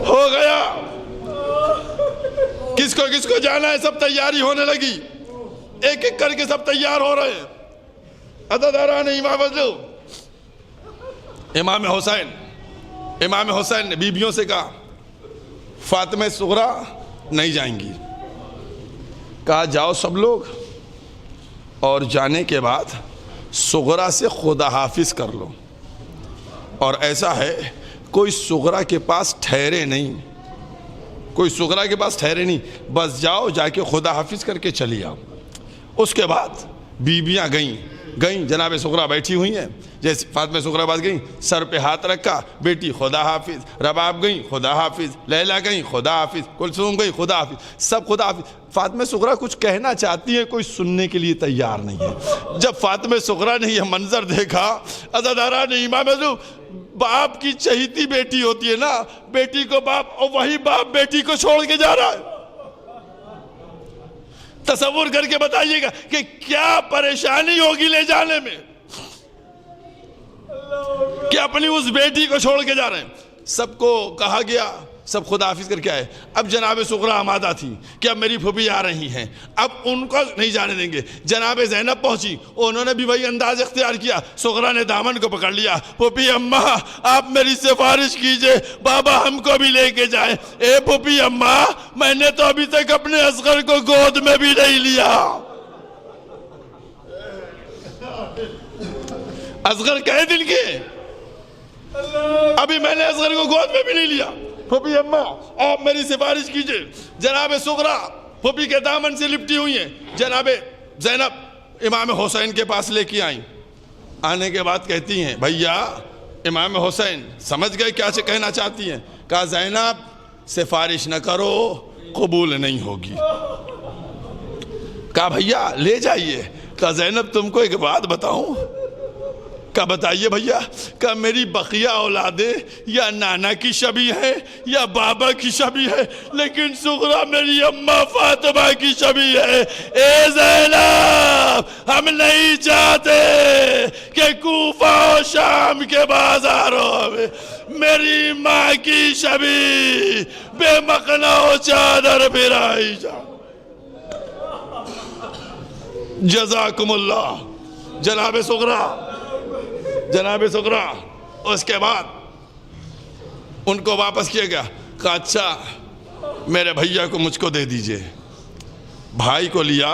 ہو گیا، کس کو جانا ہے، سب تیاری ہونے لگی، ایک ایک کر کے سب تیار ہو رہے ہیں۔ عزاداران امام مظلوم، امام حسین نے بیبیوں سے کہا فاطمہ صغریٰ نہیں جائیں گی. کہا جاؤ سب لوگ، اور جانے کے بعد صغریٰ سے خدا حافظ کر لو. اور ایسا ہے کوئی صغریٰ کے پاس ٹھہرے نہیں، کوئی صغریٰ کے پاس ٹھہرے نہیں، بس جاؤ جا کے خدا حافظ کر کے چلی آؤ. اس کے بعد بیبیاں گئیں، جناب صغریٰ بیٹھی ہوئی ہیں. جیسے فاطمہ صغریٰ پاس گئیں، سر پہ ہاتھ رکھا، بیٹی خدا حافظ. رباب گئیں، خدا حافظ. لیلا گئیں، خدا حافظ. کلثوم گئیں، خدا حافظ. سب خدا حافظ. فاطمہ صغریٰ کچھ کہنا چاہتی ہیں، کوئی سننے کے لیے تیار نہیں ہے. جب فاطمہ صغریٰ نے یہ منظر دیکھا، عزاداران امام مظلوم، باپ کی چہیتی بیٹی ہوتی ہے نا، بیٹی کو باپ، اور وہی باپ بیٹی کو چھوڑ کے جا رہا ہے. تصور کر کے بتائیے گا کہ کیا پریشانی ہوگی لے جانے میں، کہ اپنی اس بیٹی کو چھوڑ کے جا رہے ہیں. سب کو کہا گیا، سب خدا حافظ کر کے آئے. اب جناب صغریٰ آمادہ تھی کہ اب میری پھوپھی آ رہی ہیں، اب ان کو نہیں جانے دیں گے. جناب زینب پہنچی، انہوں نے بھی وہی انداز اختیار کیا. صغریٰ نے دامن کو پکڑ لیا. پھوپھی اماں آپ میری سفارش کیجئے، بابا ہم کو بھی لے کے جائیں. اے پھوپھی اماں، میں نے تو ابھی تک اپنے اصغر کو گود میں بھی نہیں لیا. اصغر کہے دل کے، ابھی میں نے اصغر کو گود میں بھی نہیں لیا. پھوپھی اماں آپ میری سفارش کیجئے. جناب صغریٰ پھوپھی کے دامن سے لپٹی ہوئی ہیں. جناب زینب امام حسین کے پاس لے کے آئیں. آنے کے بعد کہتی ہیں بھیا امام حسین سمجھ گئے کیا کہنا چاہتی ہیں. کہا زینب سفارش نہ کرو، قبول نہیں ہوگی. کہا بھیا لے جائیے. کہا زینب تم کو ایک بات بتاؤں. کہا بتائیے بھیا. کہا میری بقیہ اولادیں یا نانا کی شبیہ ہے یا بابا کی شبیہ ہے، لیکن صغریٰ میری اماں فاطمہ کی شبیہ ہے. اے زینب ہم نہیں چاہتے کہ کوفہ و شام کے بازاروں میں میری ماں کی شبیہ بے مقنع و چادر پھرائی جائے. جزاکم اللہ. جناب صغریٰ اس کے بعد ان کو واپس کیا گیا. کہا اچھا میرے بھیا کو مجھ کو دے دیجئے. بھائی کو لیا.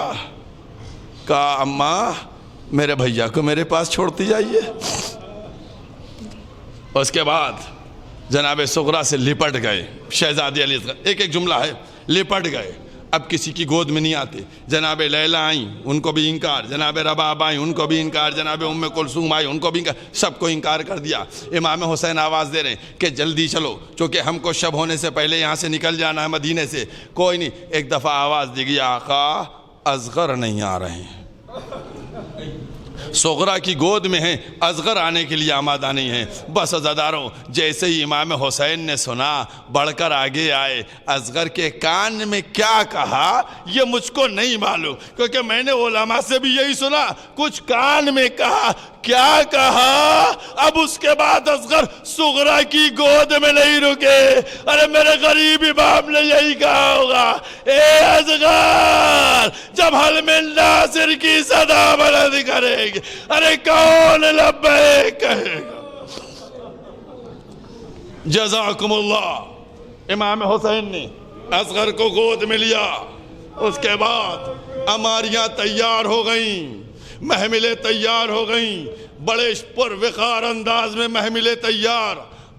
کہا اماں میرے بھیا کو میرے پاس چھوڑتی جائیے. اس کے بعد جناب صغریٰ سے لپٹ گئے. شہزادی علی اصغر ایک جملہ ہے، لپٹ گئے. اب کسی کی گود میں نہیں آتے. جناب لیلا آئیں، ان کو بھی انکار. جناب رباب آئیں، ان کو بھی انکار. جناب ام کلثوم آئی، ان کو بھی انکار. سب کو انکار کر دیا. امام حسین آواز دے رہے ہیں کہ جلدی چلو، چونکہ ہم کو شب ہونے سے پہلے یہاں سے نکل جانا ہے مدینے سے. کوئی نہیں. ایک دفعہ آواز دی گئی آقا اصغر نہیں آ رہے ہیں. صغریٰ کی گود میں ہیں، اصغر آنے کے لیے آمادہ نہیں ہیں. بس عزاداروں جیسے ہی امام حسین نے سنا بڑھ کر آگے آئے. اصغر کے کان میں کیا کہا یہ مجھ کو نہیں معلوم، کیونکہ میں نے علماء سے بھی یہی سنا، کچھ کان میں کہا. کیا کہا؟ اب اس کے بعد اصغر صغریٰ کی گود میں نہیں رکے. ارے میرے غریب امام نے یہی کہا ہوگا، اے اصغر جب حلم ناصر کی صدا بلند کرے گی، ارے کون لبیک کہے گا. جزاکم اللہ. امام حسین نے اصغر کو گود میں لیا. اس کے بعد اماریاں تیار ہو گئیں، محملیں تیار ہو گئیں. بڑے پر وقار انداز میں محملیں تیار،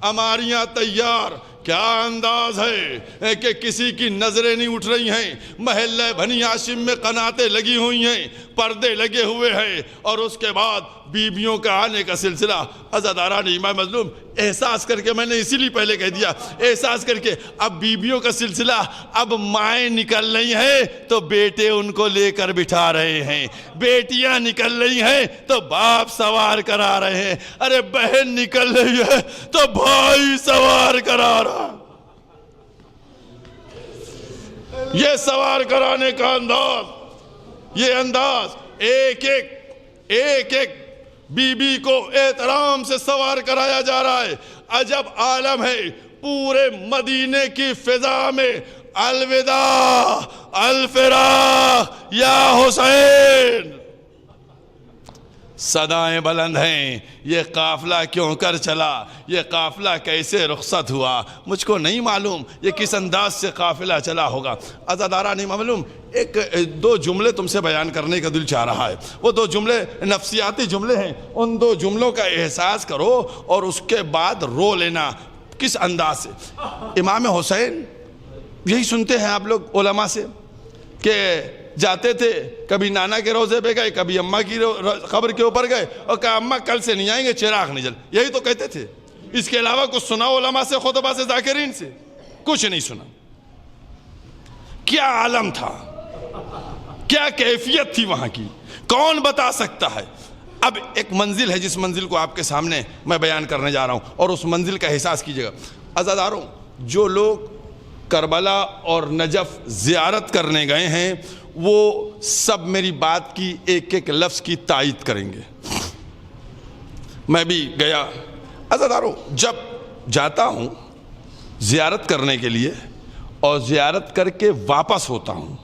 اماریاں تیار. کیا انداز ہے کہ کسی کی نظریں نہیں اٹھ رہی ہیں. محلہ بنی ہاشم میں قناتیں لگی ہوئی ہیں، پردے لگے ہوئے ہیں. اور اس کے بعد بیبیوں کا آنے کا سلسلہ. عزاداران امام مظلوم احساس کر کے، میں نے اسی لیے پہلے کہہ دیا، احساس کر کے اب بیبیوں کا سلسلہ. اب مائیں نکل رہی ہیں تو بیٹے ان کو لے کر بٹھا رہے ہیں. بیٹیاں نکل رہی ہیں تو باپ سوار کرا رہے ہیں. ارے بہن نکل رہی ہے تو بھائی سوار کرا رہا. یہ سوار کرانے کا انداز، یہ انداز، ایک ایک بی بی کو احترام سے سوار کرایا جا رہا ہے. عجب عالم ہے. پورے مدینے کی فضا میں الوداع الفراق یا حسین صدائیں بلند ہیں، یہ قافلہ کیوں کر چلا، یہ قافلہ کیسے رخصت ہوا، مجھ کو نہیں معلوم یہ کس انداز سے قافلہ چلا ہوگا۔ عزادارہ نہیں معلوم، ایک دو جملے تم سے بیان کرنے کا دل چاہ رہا ہے، وہ دو جملے نفسیاتی جملے ہیں، ان دو جملوں کا احساس کرو اور اس کے بعد رو لینا کس انداز سے۔ امام حسین یہی سنتے ہیں آپ لوگ علماء سے کہ جاتے تھے، کبھی نانا کے روضے پہ گئے، کبھی اماں کی قبر کے اوپر گئے اور کہا اماں کل سے نہیں آئیں گے، چراغ نہیں جل، یہی تو کہتے تھے۔ اس کے علاوہ کچھ سنا علماء سے، خطبہ سے، ذاکرین سے؟ کچھ نہیں سنا۔ کیا عالم تھا، کیا کیفیت تھی وہاں کی، کون بتا سکتا ہے؟ اب ایک منزل ہے جس منزل کو آپ کے سامنے میں بیان کرنے جا رہا ہوں، اور اس منزل کا احساس کیجئے گا۔ عزاداروں، جو لوگ کربلا اور نجف زیارت کرنے گئے ہیں وہ سب میری بات کی ایک ایک لفظ کی تائید کریں گے۔ میں بھی گیا۔ عزاداروں، جب جاتا ہوں زیارت کرنے کے لیے اور زیارت کر کے واپس ہوتا ہوں،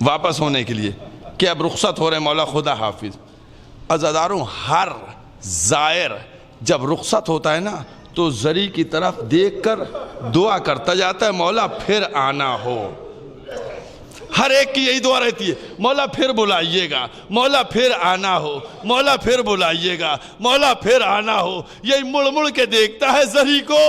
واپس ہونے کے لیے کہ اب رخصت ہو رہے مولا خدا حافظ، عزاداروں ہر زائر جب رخصت ہوتا ہے نا تو زری کی طرف دیکھ کر دعا کرتا جاتا ہے مولا پھر آنا ہو۔ ہر ایک کی یہی دعا رہتی ہے، مولا پھر بلائیے گا، مولا پھر آنا ہو، مولا پھر بلائیے گا، مولا پھر آنا ہو۔ یہی مڑ مڑ کے دیکھتا ہے زری کو،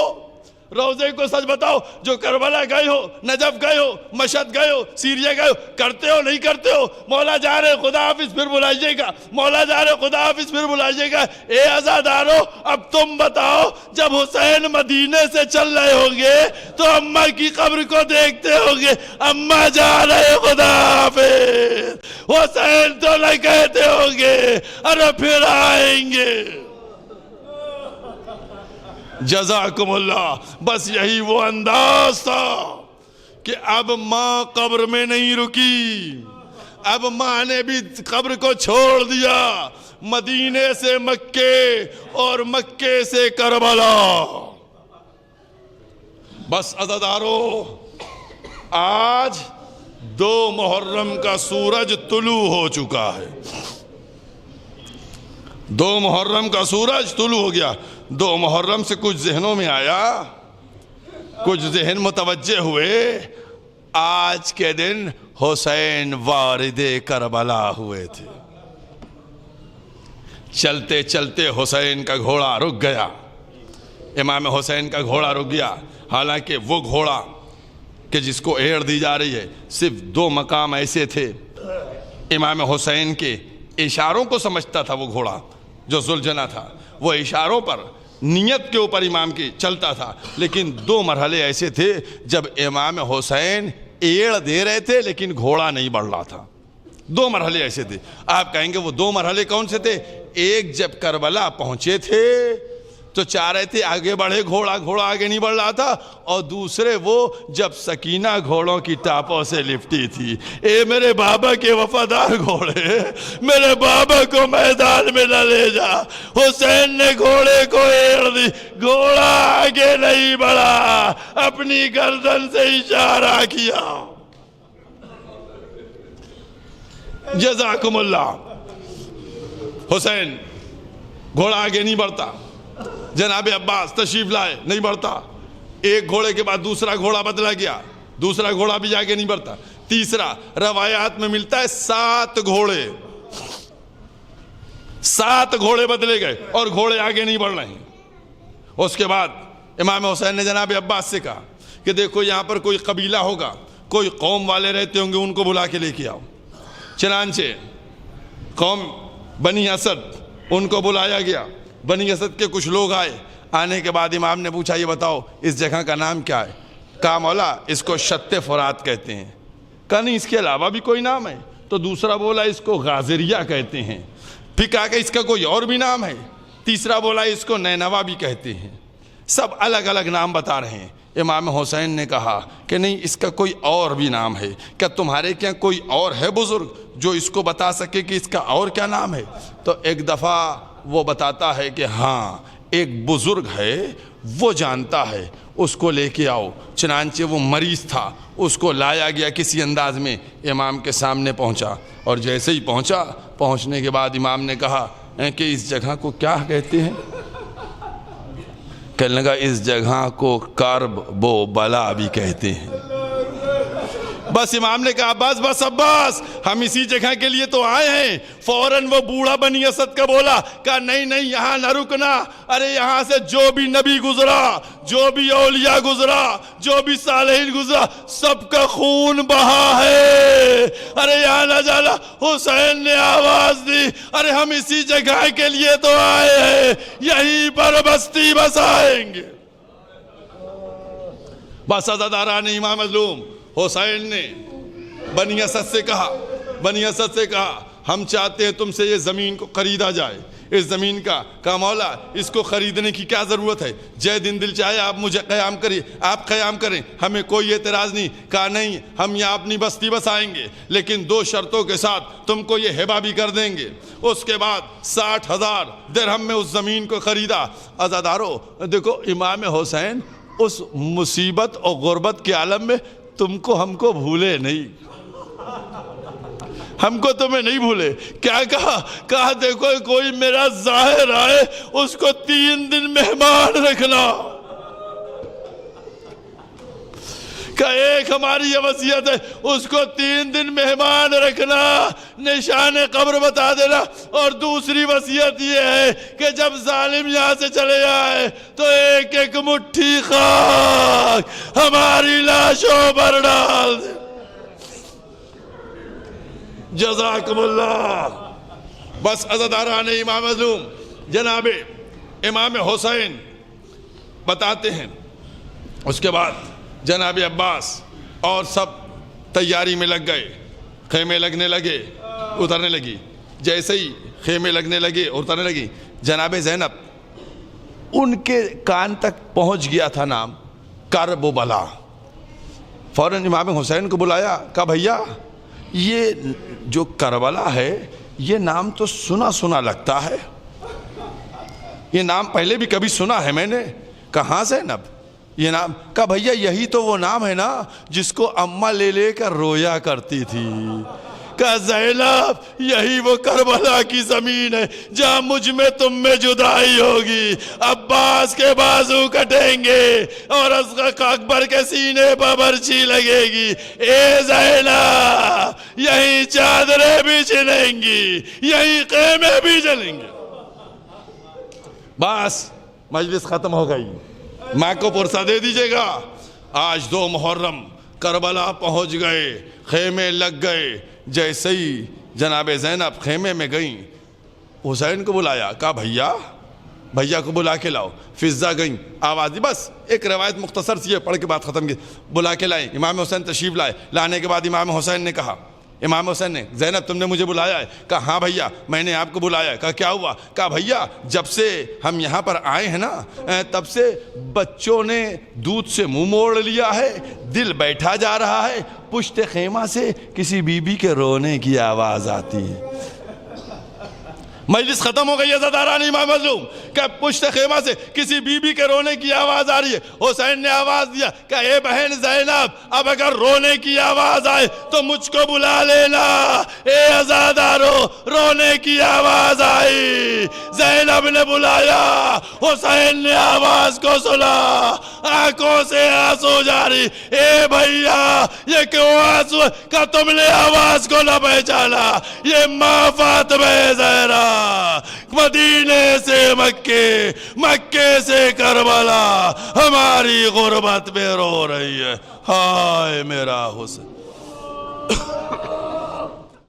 روزے کو۔ سچ بتاؤ، جو کربلا گئے ہو، نجف گئے ہو، مشہد گئے ہو، سیریا گئے ہو، کرتے ہو نہیں کرتے ہو مولا جا رہے خدا حافظ پھر بلائیے گا، مولا جا رہے خدا حافظ پھر بلائیے گا۔ اے عزادارو، اب تم بتاؤ، جب حسین مدینے سے چل رہے ہوں گے تو اماں کی قبر کو دیکھتے ہوں گے، اماں جا رہے خدا حافظ، حسین تو نہ کہتے ہوں گے ارے پھر آئیں گے۔ جزاکم اللہ۔ بس یہی وہ انداز تھا کہ اب ماں قبر میں نہیں رکی، اب ماں نے بھی قبر کو چھوڑ دیا، مدینے سے مکے اور مکے سے کربلا۔ بس عزادارو، آج 2 محرم کا سورج طلوع ہو چکا ہے، 2 محرم کا سورج طلوع ہو گیا۔ 2 محرم سے کچھ ذہنوں میں آیا، کچھ ذہن متوجہ ہوئے، آج کے دن حسین وارد کربلا ہوئے تھے۔ چلتے چلتے حسین کا گھوڑا رک گیا، امام حسین کا گھوڑا رک گیا۔ حالانکہ وہ گھوڑا کہ جس کو ایڑ دی جا رہی ہے، صرف 2 مقام ایسے تھے، امام حسین کے اشاروں کو سمجھتا تھا وہ گھوڑا جو ذوالجناح تھا، وہ اشاروں پر نیت کے اوپر امام کی چلتا تھا۔ لیکن 2 مرحلے ایسے تھے جب امام حسین ایڑ دے رہے تھے لیکن گھوڑا نہیں بڑھ رہا تھا۔ 2 مرحلے ایسے تھے۔ آپ کہیں گے وہ 2 مرحلے کون سے تھے؟ ایک جب کربلا پہنچے تھے تو چاہ رہے تھے آگے بڑھے گھوڑا، گھوڑا آگے نہیں بڑھ رہا تھا، اور دوسرے وہ جب سکینہ گھوڑوں کی ٹاپوں سے لپٹی تھی۔ اے میرے بابا کے وفادار گھوڑے، میرے بابا کو میدان میں نہ لے جا۔ حسین نے گھوڑے کو ایڑ دی، گھوڑا آگے نہیں بڑھا، اپنی گردن سے اشارہ کیا۔ جزاکم اللہ۔ حسین گھوڑا آگے نہیں بڑھتا، جناب عباس تشریف لائے، نہیں بڑھتا۔ ایک گھوڑے کے بعد دوسرا گھوڑا بدلا گیا، دوسرا گھوڑا بھی آگے نہیں بڑھتا، تیسرا، روایات میں ملتا ہے 7 گھوڑے، 7 گھوڑے بدلے گئے اور گھوڑے آگے نہیں بڑھ رہے ہیں۔ اس کے بعد امام حسین نے جناب عباس سے کہا کہ دیکھو یہاں پر کوئی قبیلہ ہوگا، کوئی قوم والے رہتے ہوں گے، ان کو بلا کے لے کے آؤ۔ چنانچہ قوم بنی اسد، ان کو بلایا گیا، بنی اسد کے کچھ لوگ آئے۔ آنے کے بعد امام نے پوچھا یہ بتاؤ اس جگہ کا نام کیا ہے؟ کہا مولا اس کو شت فرات کہتے ہیں۔ کہا نہیں اس کے علاوہ بھی کوئی نام ہے؟ تو دوسرا بولا اس کو غازریہ کہتے ہیں۔ پھر کہا کہ اس کا کوئی اور بھی نام ہے؟ تیسرا بولا اس کو نینوا بھی کہتے ہیں۔ سب الگ الگ نام بتا رہے ہیں۔ امام حسین نے کہا کہ نہیں اس کا کوئی اور بھی نام ہے، کیا تمہارے کیا کوئی اور ہے بزرگ جو اس کو بتا سکے کہ اس کا اور کیا نام ہے؟ تو ایک دفعہ وہ بتاتا ہے کہ ہاں ایک بزرگ ہے، وہ جانتا ہے، اس کو لے کے آؤ۔ چنانچہ وہ مریض تھا، اس کو لایا گیا، کسی انداز میں امام کے سامنے پہنچا، اور جیسے ہی پہنچنے کے بعد امام نے کہا کہ اس جگہ کو کیا کہتے ہیں؟ کہنے لگا اس جگہ کو کرب و بلا بھی کہتے ہیں۔ بس امام نے کہا بس عباس، ہم اسی جگہ کے لیے تو آئے ہیں۔ فوراً وہ بوڑھا بنی اسد کا بولا، کہا نہیں یہاں نہ رکنا، ارے یہاں سے جو بھی نبی گزرا، جو بھی اولیاء گزرا، جو بھی صالحین گزرا، سب کا خون بہا ہے، ارے یہاں نہ جانا۔ حسین نے آواز دی، ارے ہم اسی جگہ کے لیے تو آئے ہیں، یہیں پر بستی بسائیں گے۔ بس عزاداران امام مظلوم حسین نے بنی اسد سے کہا ہم چاہتے ہیں تم سے یہ زمین کو خریدا جائے۔ اس زمین کا کہا مولا اس کو خریدنے کی کیا ضرورت ہے، جے دن دل چاہے آپ مجھے آپ قیام کریں، ہمیں کوئی اعتراض نہیں۔ کہا نہیں، ہم یہاں اپنی بستی بسائیں گے، لیکن 2 شرطوں کے ساتھ تم کو یہ ہبہ بھی کر دیں گے۔ اس کے بعد 60,000 درہم میں اس زمین کو خریدا۔ عزادارو دیکھو، امام حسین اس مصیبت اور غربت کے عالم میں تم کو ہم کو بھولے نہیں، ہم کو تمہیں نہیں بھولے۔ کیا کہا دیکھو کوئی میرا ظاہر آئے اس کو 3 دن مہمان رکھنا۔ کہ ایک ہماری یہ وصیت ہے، اس کو 3 دن مہمان رکھنا، نشان قبر بتا دینا، اور دوسری وصیت یہ ہے کہ جب ظالم یہاں سے چلے آئے تو ایک ایک مٹھی خاک ہماری لاشوں پر ڈال دے۔ جزاکم اللہ۔ بس عزاداران امام مظلوم، جناب امام حسین بتاتے ہیں، اس کے بعد جناب عباس اور سب تیاری میں لگ گئے، خیمے لگنے لگے، اترنے لگی۔ جیسے ہی خیمے لگنے لگے، اترنے لگی، جناب زینب ان کے کان تک پہنچ گیا تھا نام کرب و بلا۔ فوراً امام حسین کو بلایا، کہا بھیا یہ جو کربلا ہے یہ نام تو سنا لگتا ہے، یہ نام پہلے بھی کبھی سنا ہے میں نے۔ کہاں زینب یہ نام؟ کہا بھیا یہی تو وہ نام ہے نا جس کو اماں لے کر رویا کرتی تھی۔ کہا زینب یہی وہ کربلا کی زمین ہے جہاں مجھ میں تم میں جدائی ہوگی، عباس کے بازو کٹیں گے اور اکبر کے سینے پر برچھی لگے گی۔ اے زینب یہیں چادریں بھی چلیں گی، یہیں خیمے بھی جلیں گے۔ بس مجلس ختم ہو گئی، ماں کو پرسہ دے دیجئے گا۔ آج 2 محرم کربلا پہنچ گئے، خیمے لگ گئے۔ جیسے ہی جناب زینب خیمے میں گئیں، حسین کو بلایا، کہا بھیا کو بلا کے لاؤ۔ فضہ گئیں، آواز دی، بس ایک روایت مختصر سی ہے پڑھ کے بات ختم کی۔ بلا کے لائیں، امام حسین تشریف لائے۔ لانے کے بعد امام حسین نے کہا، امام حسین نے، زینب تم نے مجھے بلایا ہے؟ کہا ہاں بھیا میں نے آپ کو بلایا ہے۔ کہا کیا ہوا؟ کہا بھیا جب سے ہم یہاں پر آئے ہیں نا تب سے بچوں نے دودھ سے منہ موڑ لیا ہے، دل بیٹھا جا رہا ہے، پشت خیمہ سے کسی بی بی کے رونے کی آواز آتی ہے۔ مجلس ختم ہو گئی، عزاداران امام مظلوم، کہ پشت خیمہ سے کسی بی بی کے رونے کی آواز آ رہی ہے۔ حسین نے آواز دیا کہ اے بہن زینب اب اگر رونے کی آواز آئے تو مجھ کو بلا لینا۔ اے عزادارو رونے کی آواز آئی، زینب نے بلایا، حسین نے آواز کو سنا، آنکھوں سے آنسو جاری۔ اے بھیا یہ کیوں آنسو؟ کہ تم نے آواز کو نہ پہچانا، یہ ماں فاطمہ زہرا مدینے سے مکے سے کربلا ہماری غربت میں رو رہی ہے۔ ہائے میرا حسین۔